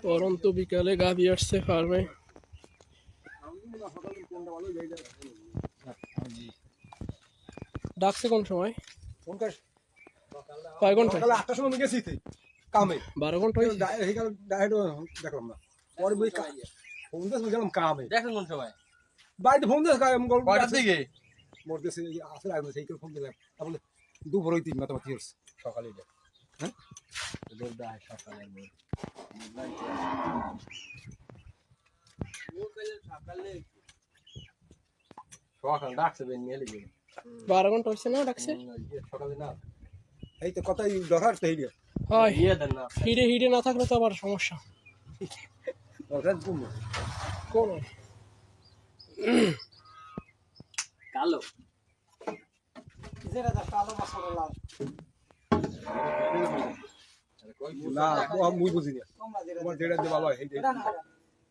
পরন্ত বিকালে গাভী আসছে ফার্মে। ডাকছে কোন সময়? কয় ঘন্টা? 8টার সময় গেছি কামে, 12 ঘন্টা হয়েছে। দেখলাম না, পরে বই ফোন দিয়ে গেলাম কামে। দেখেন কোন সময় বাড়িতে ফোন দিয়ে কয়টার দিকে মরতেছে আসলে আসবে সেই ফোন দিলাম, তাহলে দুপুর হইতে মাতামাতি হচ্ছে সকালে হ্যাঁ সকালে সকাল ডাকছে নিয়ে লিখে 12 ঘন্টা হয়েছে না ডাকছে? সকালে না এই তো কথাই দরকার তো এই হয় ইয়ে দেন না হিডে হিডে না থাকলে তো আবার সমস্যা। দরকার কোন কোন কালো যেটা কালো মাছরা লাল না মুই বুঝি না, তোমার যেটা দিয়ে ভালো হয় এই যে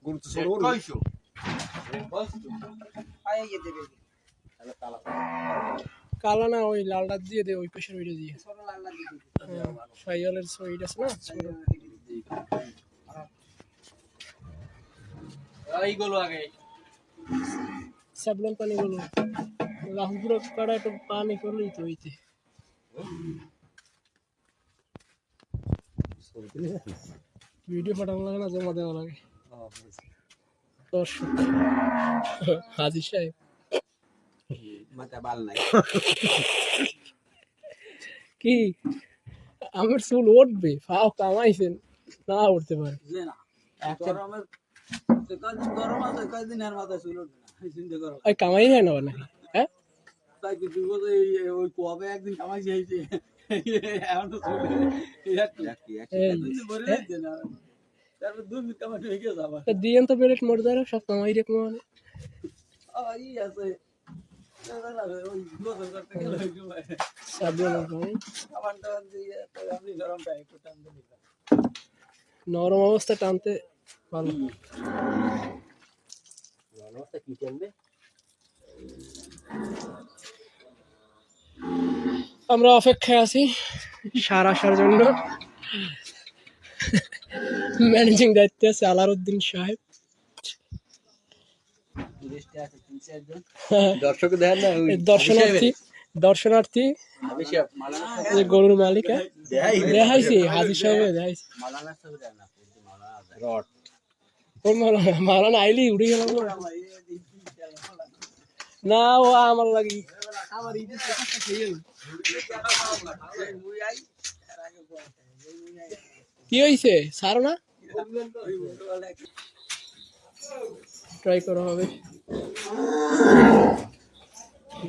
গুরু তো ছোট কয়শো কালা না, ওই লালটা দিয়ে দে, ওই পেশের ওইটা দিয়ে। সাইয়ালের ওইটা আছে না ছোট। এইগুলো আগে সাবলন পানি গুলো লাহুপুরা কাটা একটু পানি করলেই তো হইতে। ভিডিও পাঠানো লাগে না, জমা দেওয়া লাগে। দর্শক হাজি সাহেব মাথা বাল নাই কি আমার চুল উঠবে? ফাও কামাইছেন না উঠতে পারে। ওই কামাই যায় না নাকি? হ্যাঁ দিয়েন তো বেরেট মর্দারা সব কামাই রে কমানো। নরম অবস্থা টানতে ভালো। কি টানবে আমরা অপেক্ষায় আছি সার আসার জন্য। ম্যানেজিং দায়িত্বে আছে আলারউদ্দিন সাহেব। দর্শক দেখেন না দর্শনার্থী গরুর মালিক দেখাইছে হাজি সাহেব দেখাইছে। মালানা আইলি উড়ে গেল না, ও আমার লাগি কি হয়েছে সারো না, ট্রাই করা হবে।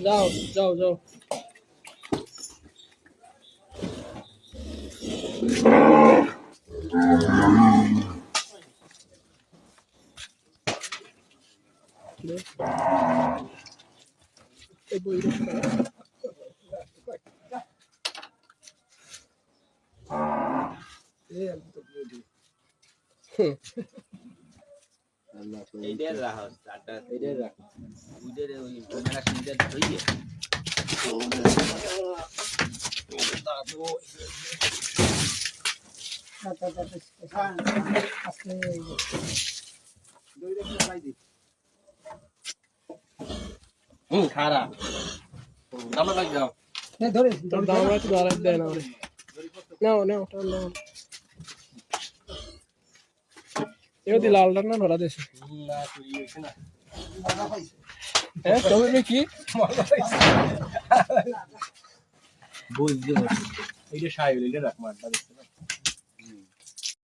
যাও যাও যাও এই বই এইটার রাখা চারটা এইটার রাখা দুইটার ওই ওনারা তিনটা ধইয়ে খারা নাম লাগ যাও ধরে তোর দাম রাখতে ধরা দেয় না ওরে। নাও নাও টান নাও। এদি লালটা না ধরা দেছে। না তুই এসে না হ্যাঁ তবে কি বুঝ দিও এইটা সাহেব এইটা রাখ মারটা